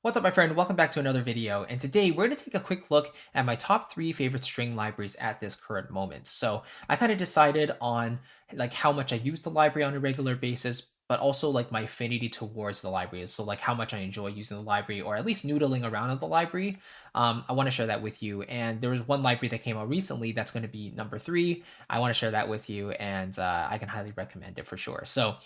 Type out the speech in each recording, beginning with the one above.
What's up, my friend? Welcome back to another video. And today we're going to take a quick look at my top 3 favorite string libraries at this current moment. So I kind of decided on like how much I use the library on a regular basis, but also like my affinity towards the library. So like how much I enjoy using the library or at least noodling around in the library. I want to share that with you. And there was one library that came out recently that's going to be number 3. I want to share that with you, and I can highly recommend it for sure. So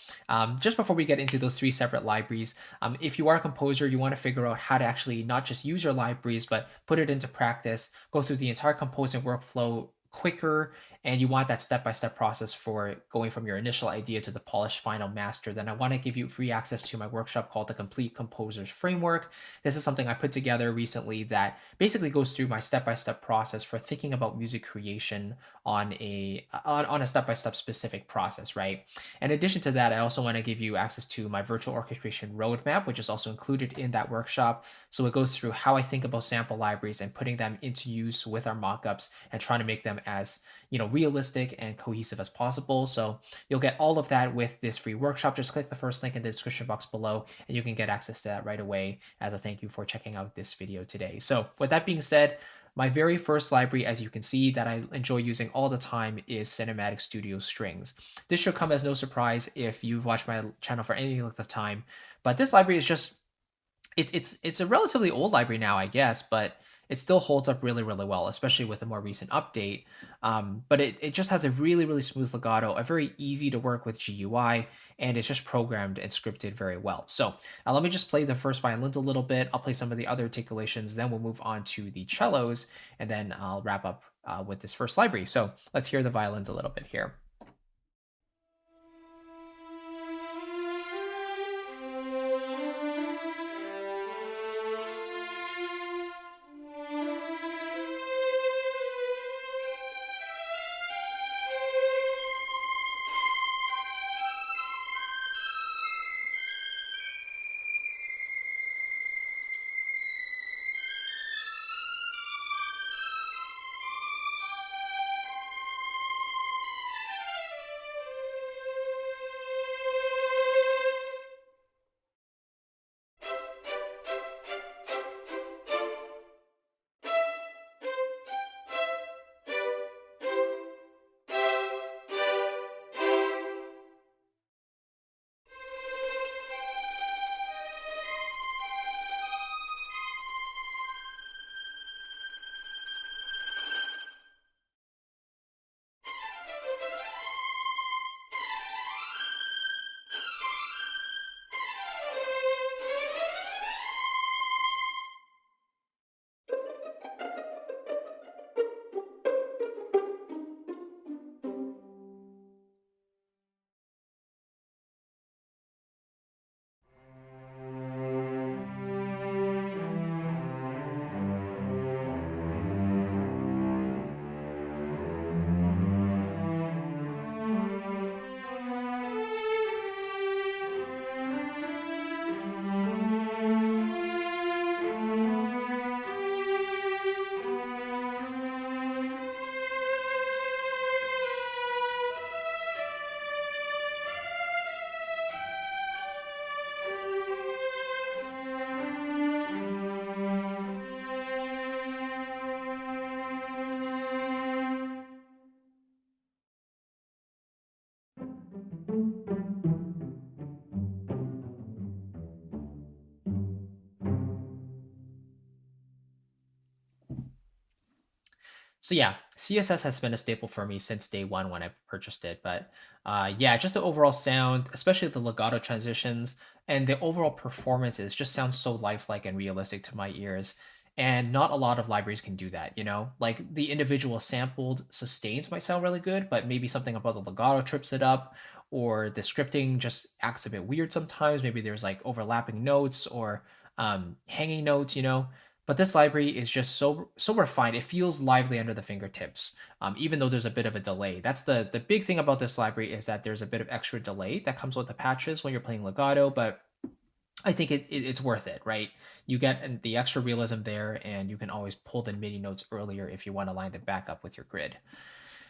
just before we get into those 3 separate libraries, if you are a composer, you want to figure out how to actually not just use your libraries, but put it into practice, go through the entire composing workflow quicker, and you want that step-by-step process for going from your initial idea to the polished final master, then I want to give you free access to my workshop called the Complete Composers Framework. This is something I put together recently that basically goes through my step-by-step process for thinking about music creation on a step-by-step specific process, right? In addition to that, I also want to give you access to my virtual orchestration roadmap, which is also included in that workshop. So it goes through how I think about sample libraries and putting them into use with our mockups and trying to make them as realistic and cohesive as possible. So you'll get all of that with this free workshop. Just click the first link in the description box below and you can get access to that right away as a thank you for checking out this video today. So with that being said, my very first library, as you can see, that I enjoy using all the time is Cinematic Studio Strings. This should come as no surprise if you've watched my channel for any length of time, but this library is just it's a relatively old library now, I guess, but it still holds up really, really well, especially with a more recent update. But it just has a really, really smooth legato, a very easy to work with GUI, and it's just programmed and scripted very well. So let me just play the first violins a little bit. I'll play some of the other articulations, then we'll move on to the cellos, and then I'll wrap up with this first library. So let's hear the violins a little bit here. So yeah, CSS has been a staple for me since day one when I purchased it. But yeah, just the overall sound, especially the legato transitions and the overall performances just sounds so lifelike and realistic to my ears. And not a lot of libraries can do that, Like the individual sampled sustains might sound really good, but maybe something about the legato trips it up, or the scripting just acts a bit weird sometimes. Maybe there's like overlapping notes or hanging notes. But this library is just so refined. It feels lively under the fingertips, even though there's a bit of a delay. That's the big thing about this library, is that there's a bit of extra delay that comes with the patches when you're playing legato, but I think it's worth it, right? You get the extra realism there, and you can always pull the MIDI notes earlier if you want to line them back up with your grid.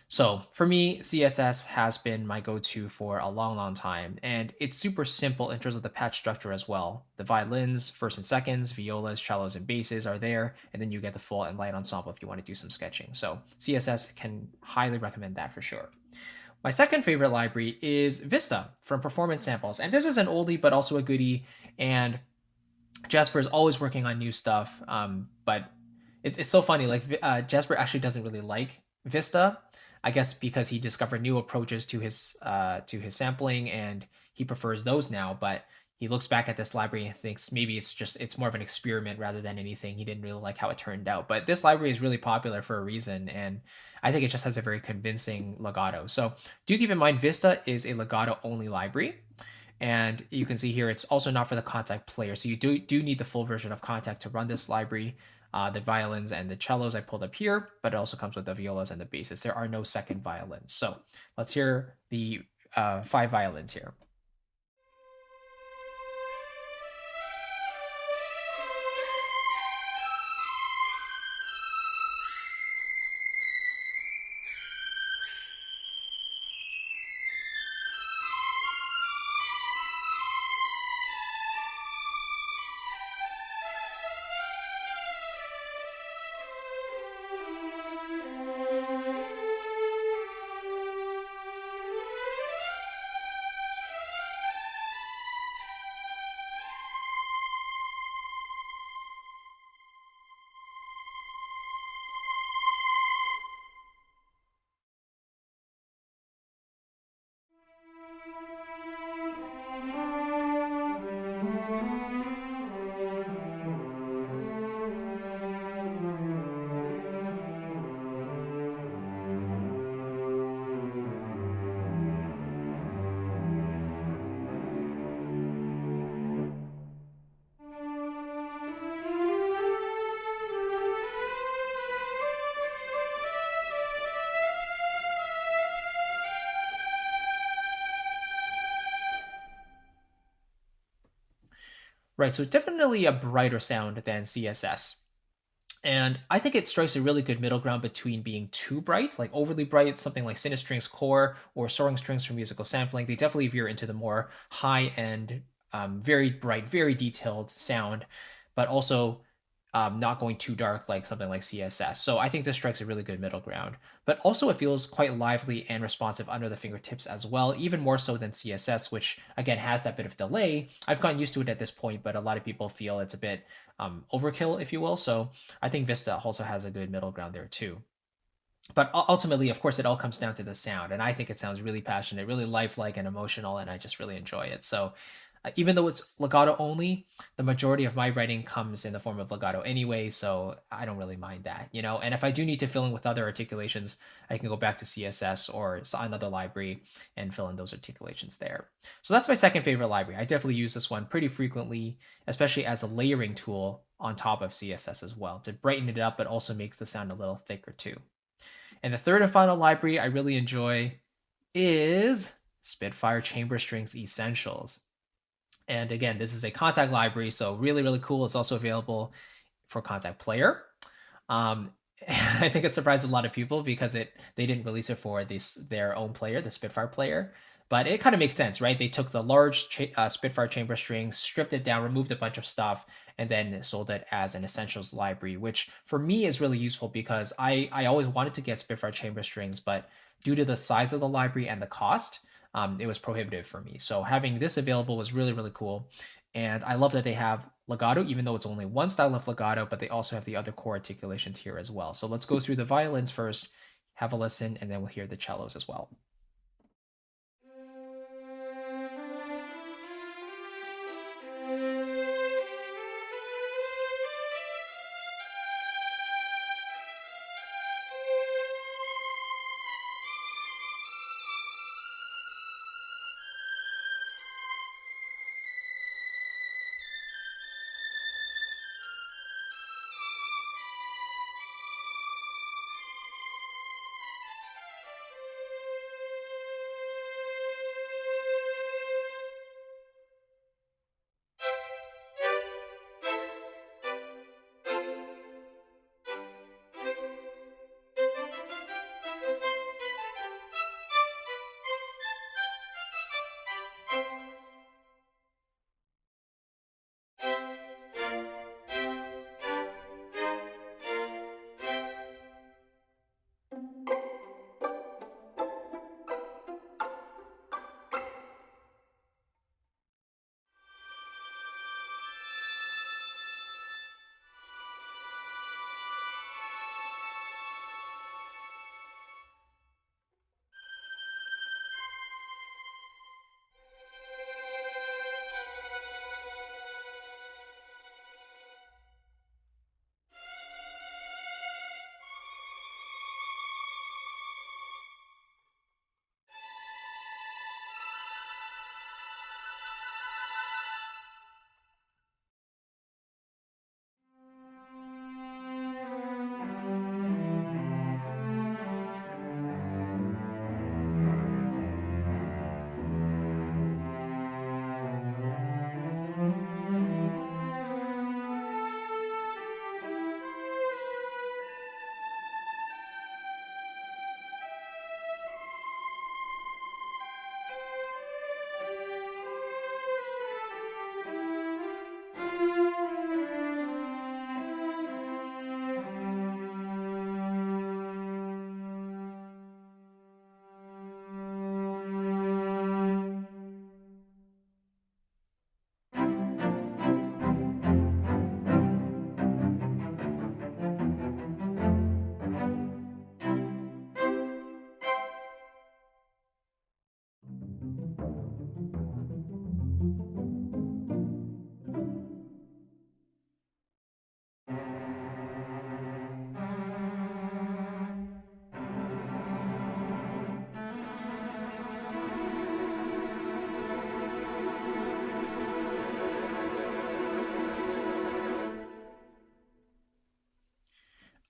So for me, CSS has been my go-to for a long, long time, and it's super simple in terms of the patch structure as well. The violins, first and seconds, violas, cellos, and basses are there, and then you get the full and light ensemble if you want to do some sketching. So CSS can highly recommend that for sure. My second favorite library is Vista from Performance Samples, and this is an oldie but also a goodie. And Jasper is always working on new stuff, but it's so funny. Like Jasper actually doesn't really like Vista, I guess because he discovered new approaches to his sampling, and he prefers those now. But he looks back at this library and thinks maybe it's more of an experiment rather than anything. He didn't really like how it turned out. But this library is really popular for a reason, and I think it just has a very convincing legato. So do keep in mind Vista is a legato only library. And you can see here, it's also not for the Contact player. So you do need the full version of Contact to run this library. The violins and the cellos I pulled up here, but it also comes with the violas and the basses. There are no second violins. So let's hear the 5 violins here. Right, so definitely a brighter sound than CSS. And I think it strikes a really good middle ground between being too bright, like overly bright, something like Sinistrings Core or Soaring Strings for musical sampling. They definitely veer into the more high end, very bright, very detailed sound, but also not going too dark like something like CSS. So I think this strikes a really good middle ground. But also it feels quite lively and responsive under the fingertips as well, even more so than CSS, which again has that bit of delay. I've gotten used to it at this point, but a lot of people feel it's a bit overkill, if you will. So I think Vista also has a good middle ground there too. But ultimately, of course, it all comes down to the sound, and I think it sounds really passionate, really lifelike and emotional, and I just really enjoy it. So even though it's legato only, the majority of my writing comes in the form of legato anyway, so I don't really mind that, you know. And if I do need to fill in with other articulations, I can go back to CSS or another library and fill in those articulations there. So that's my second favorite library. I definitely use this one pretty frequently, especially as a layering tool on top of CSS as well to brighten it up, but also make the sound a little thicker too. And the third and final library I really enjoy is Spitfire Chamber Strings Essentials. And again, this is a Contact library, so really, really cool. It's also available for Contact Player. I think it surprised a lot of people because they didn't release it for their own player, the Spitfire player. But it kind of makes sense, right? They took the large Spitfire chamber strings, stripped it down, removed a bunch of stuff, and then sold it as an essentials library, which for me is really useful because I always wanted to get Spitfire chamber strings, but due to the size of the library and the cost, it was prohibitive for me. So having this available was really, really cool. And I love that they have legato, even though it's only one style of legato, but they also have the other core articulations here as well. So let's go through the violins first, have a listen, and then we'll hear the cellos as well.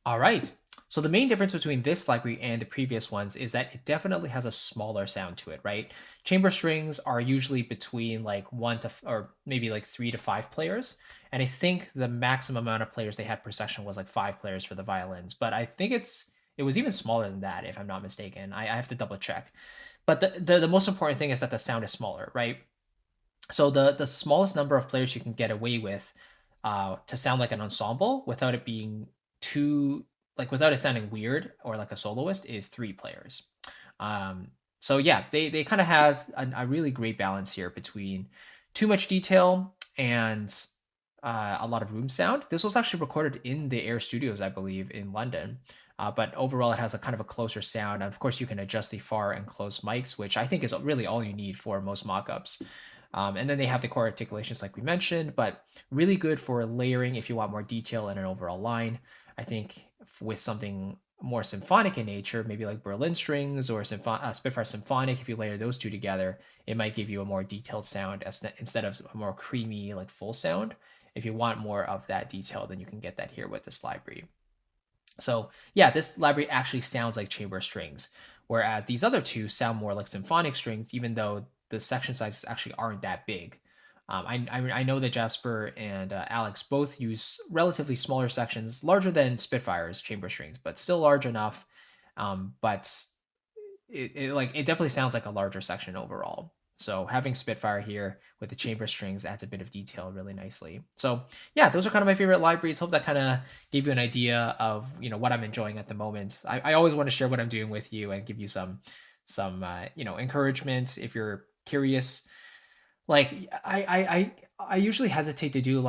All right. So the main difference between this library and the previous ones is that it definitely has a smaller sound to it, right? Chamber strings are usually between like or maybe like 3 to 5 players. And I think the maximum amount of players they had per section was like 5 players for the violins. But I think it was even smaller than that, if I'm not mistaken. I have to double check. But the most important thing is that the sound is smaller, right? So the smallest number of players you can get away with to sound like an ensemble without it being too without it sounding weird or like a soloist is 3 players. So yeah, they kind of have a really great balance here between too much detail and a lot of room sound. This was actually recorded in the Air Studios, I believe, in London. But overall, it has a kind of a closer sound. And of course, you can adjust the far and close mics, which I think is really all you need for most mockups. And then they have the core articulations like we mentioned, but really good for layering if you want more detail in an overall line. I think with something more symphonic in nature, maybe like Berlin strings or Spitfire symphonic, if you layer those two together, it might give you a more detailed sound instead of a more creamy, like full sound. If you want more of that detail, then you can get that here with this library. So yeah, this library actually sounds like chamber strings, whereas these other two sound more like symphonic strings, even though the section sizes actually aren't that big. I know that Jasper and Alex both use relatively smaller sections, larger than Spitfire's chamber strings, but still large enough. But it definitely sounds like a larger section overall. So having Spitfire here with the chamber strings adds a bit of detail really nicely. So yeah, those are kind of my favorite libraries. Hope that kind of gave you an idea of what I'm enjoying at the moment. I always want to share what I'm doing with you and give you some encouragement if you're curious. Like I usually hesitate to do do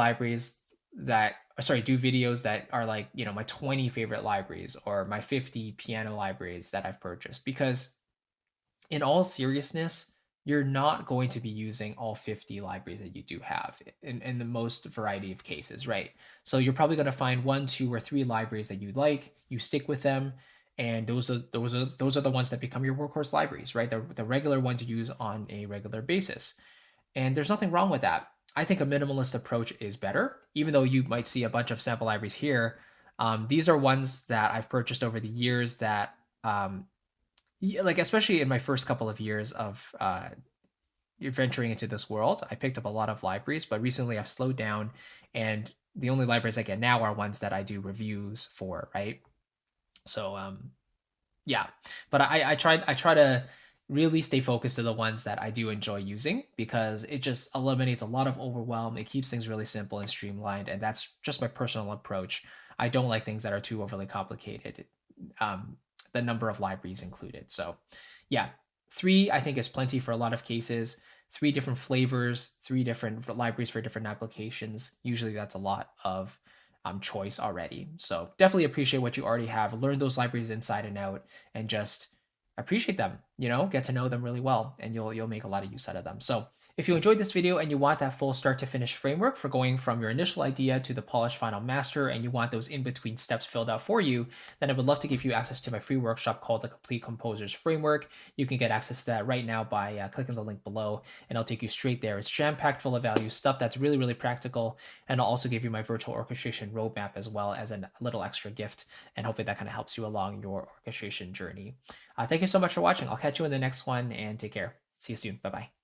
videos that are like my 20 favorite libraries or my 50 piano libraries that I've purchased, because in all seriousness, you're not going to be using all 50 libraries that you do have in the most variety of cases, right? So you're probably going to find 1, 2, or 3 libraries that you like, you stick with them, and those are the ones that become your workhorse libraries, right? The regular ones you use on a regular basis. And there's nothing wrong with that. I think a minimalist approach is better, even though you might see a bunch of sample libraries here. These are ones that I've purchased over the years that like especially in my first couple of years of venturing into this world, I picked up a lot of libraries, but recently I've slowed down, and the only libraries I get now are ones that I do reviews for, right? So yeah, but I try to really stay focused to the ones that I do enjoy using, because it just eliminates a lot of overwhelm. It keeps things really simple and streamlined, and that's just my personal approach. I don't like things that are too overly complicated. The number of libraries included. So yeah, 3 I think is plenty for a lot of cases. 3 different flavors, 3 different libraries for different applications. Usually that's a lot of choice already. So definitely appreciate what you already have. Learn those libraries inside and out, and just appreciate them, get to know them really well, and you'll make a lot of use out of them. So if you enjoyed this video and you want that full start to finish framework for going from your initial idea to the polished final master, and you want those in-between steps filled out for you, then I would love to give you access to my free workshop called the Complete Composer's Framework. You can get access to that right now by clicking the link below, and I'll take you straight there. It's jam-packed full of value, stuff that's really, really practical, and I'll also give you my virtual orchestration roadmap as well as a little extra gift, and hopefully that kind of helps you along your orchestration journey. Thank you so much for watching. I'll catch you in the next one, and take care. See you soon. Bye-bye.